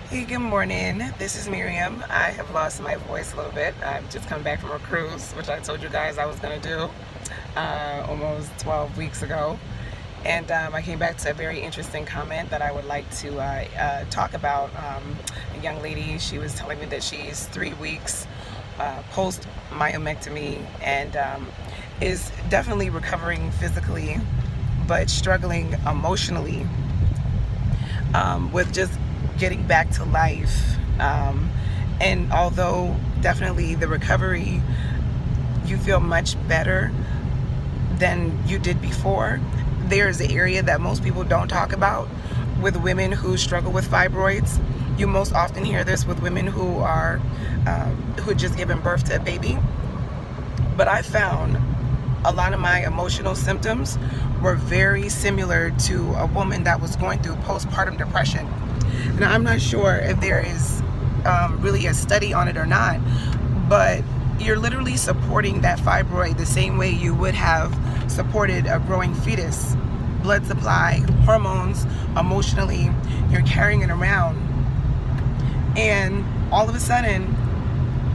Hey, good morning. This is Miriam. I have lost my voice a little bit. I've just come back from a cruise, which I told you guys I was going to do almost 12 weeks ago. And I came back to a very interesting comment that I would like to talk about. A young lady, she was telling me that she's 3 weeks post myomectomy and is definitely recovering physically, but struggling emotionally with just getting back to life. And although definitely the recovery, you feel much better than you did before, there's an area that most people don't talk about with women who struggle with fibroids. You most often hear this with women who are who had just given birth to a baby. But I found a lot of my emotional symptoms were very similar to a woman that was going through postpartum depression. Now, I'm not sure if there is really a study on it or not, but you're literally supporting that fibroid the same way you would have supported a growing fetus. Blood supply, hormones, emotionally, you're carrying it around. And all of a sudden,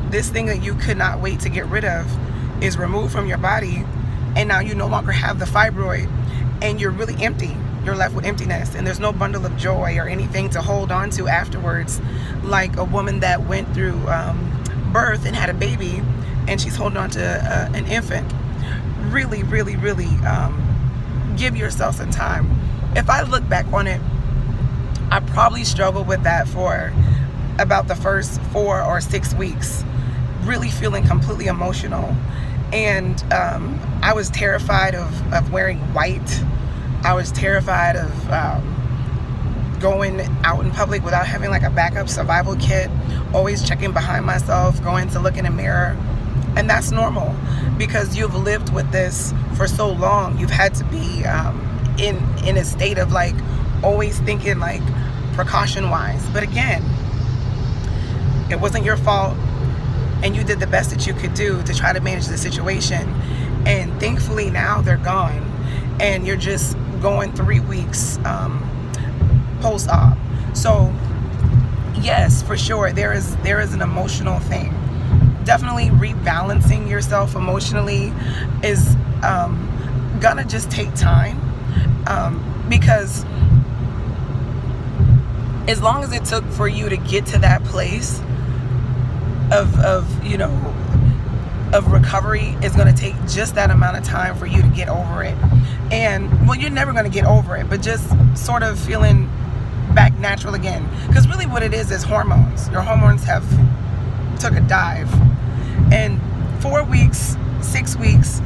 this thing that you could not wait to get rid of is removed from your body, and now you no longer have the fibroid, and you're really empty. You're left with emptiness, and there's no bundle of joy or anything to hold on to afterwards, like a woman that went through birth and had a baby and she's holding on to an infant. Really give yourself some time. If I look back on it, I probably struggled with that for about the first 4 or 6 weeks, really feeling completely emotional. And I was terrified of wearing white. I was terrified of going out in public without having like a backup survival kit, always checking behind myself, going to look in a mirror. And that's normal because you've lived with this for so long. You've had to be in a state of like always thinking like precaution wise. But again, it wasn't your fault, and you did the best that you could do to try to manage the situation. And thankfully now they're gone, and you're just going 3 weeks post-op. So yes, for sure, there is an emotional thing. Definitely rebalancing yourself emotionally is gonna just take time, because as long as it took for you to get to that place of recovery, is going to take just that amount of time for you to get over it. And well, you're never going to get over it, but just sort of feeling back natural again, because really what it is hormones. Your hormones have took a dive, and 4 weeks, 6 weeks,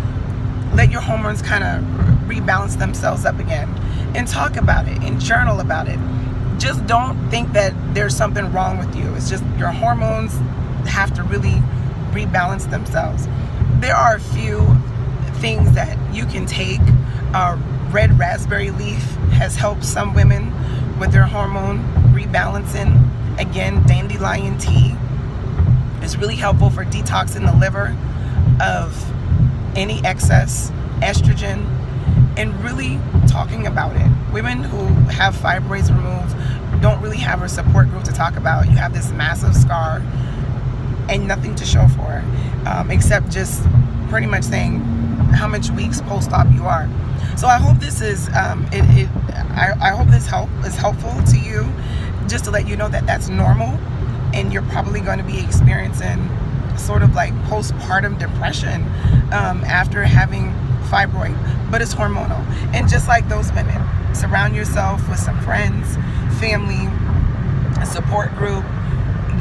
let your hormones kind of rebalance themselves up again, and talk about it and journal about it. Just don't think that there's something wrong with you. It's just your hormones have to really rebalance themselves. There are a few things that you can take. Red raspberry leaf has helped some women with their hormone rebalancing. Again, dandelion tea is really helpful for detoxing the liver of any excess estrogen, and really talking about it. Women who have fibroids removed don't really have a support group to talk about. You have this massive scar and nothing to show for it, except just pretty much saying how much weeks post-op you are. So I hope this is I hope this is helpful to you, just to let you know that that's normal, and you're probably going to be experiencing sort of like postpartum depression after having fibroid, but it's hormonal. And just like those women, surround yourself with some friends, family, a support group.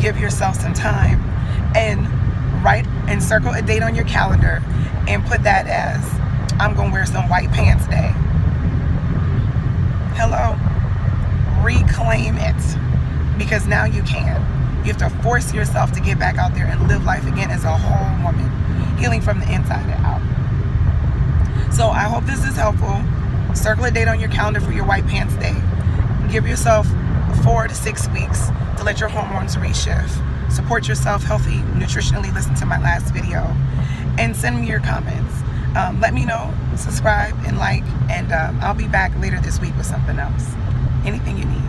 Give yourself some time, and write and circle a date on your calendar and put that as, I'm gonna wear some white pants day. Hello, reclaim it, because now you can. You have to force yourself to get back out there and live life again as a whole woman, healing from the inside out. So I hope this is helpful. Circle a date on your calendar for your white pants day. Give yourself 4 to 6 weeks to let your hormones reshift. Support yourself healthy, nutritionally. Listen to my last video and send me your comments. Let me know, subscribe and like, and I'll be back later this week with something else. Anything you need.